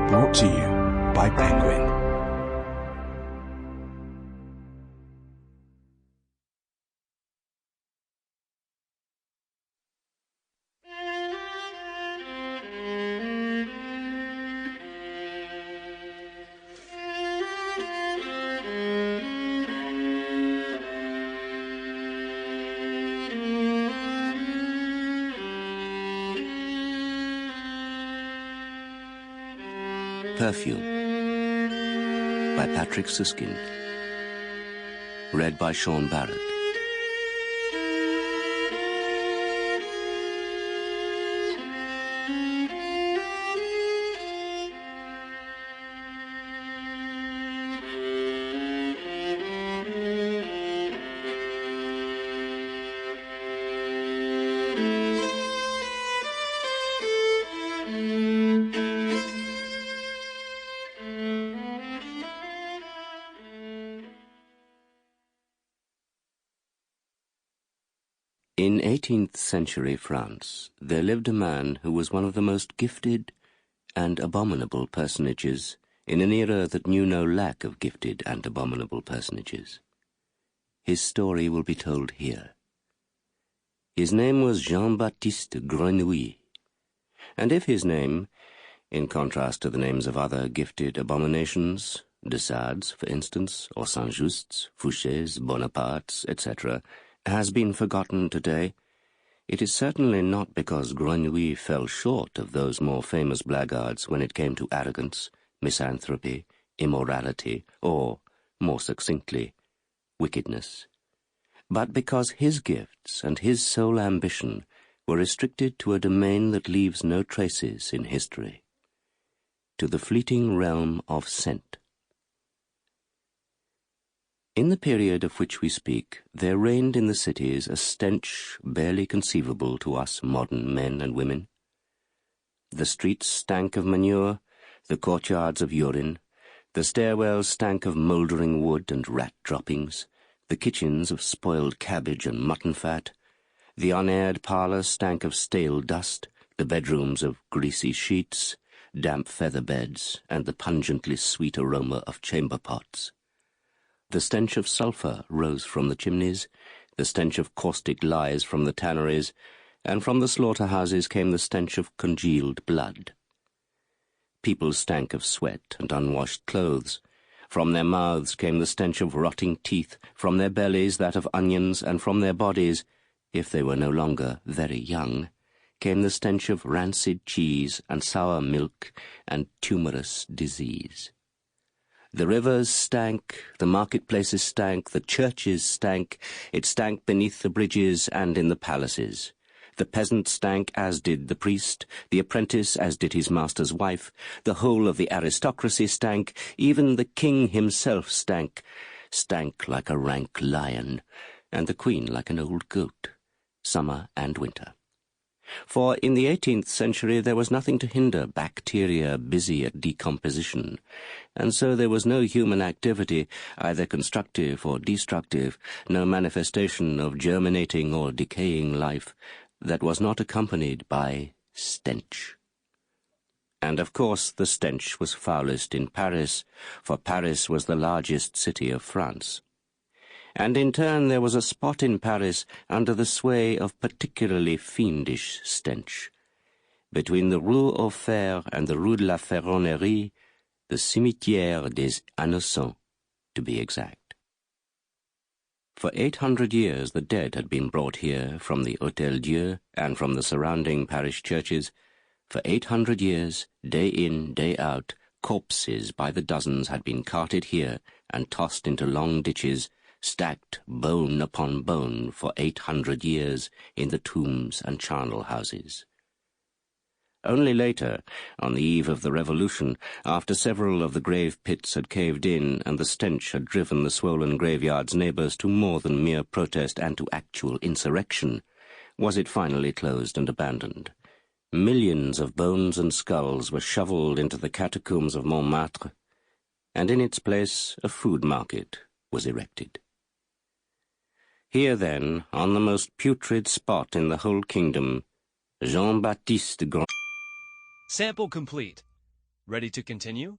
Brought to you by Penguin. Perfume by Patrick Süskind. Read by Sean Barrett. In 18th century France, there lived a man who was one of the most gifted and abominable personages in an era that knew no lack of gifted and abominable personages. His story will be told here. His name was Jean-Baptiste Grenouille, and if his name, in contrast to the names of other gifted abominations, de Sades, for instance, or Saint-Justes, Fouchés, Bonapartes, etc., has been forgotten today, it is certainly not because Grenouille fell short of those more famous blackguards when it came to arrogance, misanthropy, immorality, or, more succinctly, wickedness, but because his gifts and his sole ambition were restricted to a domain that leaves no traces in history, to the fleeting realm of scent. In the period of which we speak, there reigned in the cities a stench barely conceivable to us modern men and women. The streets stank of manure, the courtyards of urine, the stairwells stank of mouldering wood and rat droppings, the kitchens of spoiled cabbage and mutton fat, the unaired parlours stank of stale dust, the bedrooms of greasy sheets, damp feather beds, and the pungently sweet aroma of chamber pots. The stench of sulphur rose from the chimneys, the stench of caustic lies from the tanneries, and from the slaughterhouses came the stench of congealed blood. People stank of sweat and unwashed clothes. From their mouths came the stench of rotting teeth, from their bellies that of onions, and from their bodies, if they were no longer very young, came the stench of rancid cheese and sour milk and tumorous disease. The rivers stank, the marketplaces stank, the churches stank, it stank beneath the bridges and in the palaces. The peasant stank as did the priest, the apprentice as did his master's wife, the whole of the aristocracy stank, even the king himself stank like a rank lion, and the queen like an old goat, summer and winter. For in the 18th century there was nothing to hinder bacteria busy at decomposition, and so there was no human activity, either constructive or destructive, no manifestation of germinating or decaying life, that was not accompanied by stench. And of course the stench was foulest in Paris, for Paris was the largest city of France. And in turn there was a spot in Paris under the sway of particularly fiendish stench. Between the Rue aux Fers and the Rue de la Ferronnerie, the Cimetière des Innocents, to be exact. For 800 years the dead had been brought here from the Hôtel Dieu and from the surrounding parish churches. For 800 years, day in, day out, corpses by the dozens had been carted here and tossed into long ditches, stacked bone upon bone for 800 years in the tombs and charnel houses. Only later, on the eve of the Revolution, after several of the grave pits had caved in and the stench had driven the swollen graveyard's neighbours to more than mere protest and to actual insurrection, was it finally closed and abandoned. Millions of bones and skulls were shovelled into the catacombs of Montmartre, and in its place a food market was erected. Here, then, on the most putrid spot in the whole kingdom, Jean-Baptiste Sample complete. Ready to continue?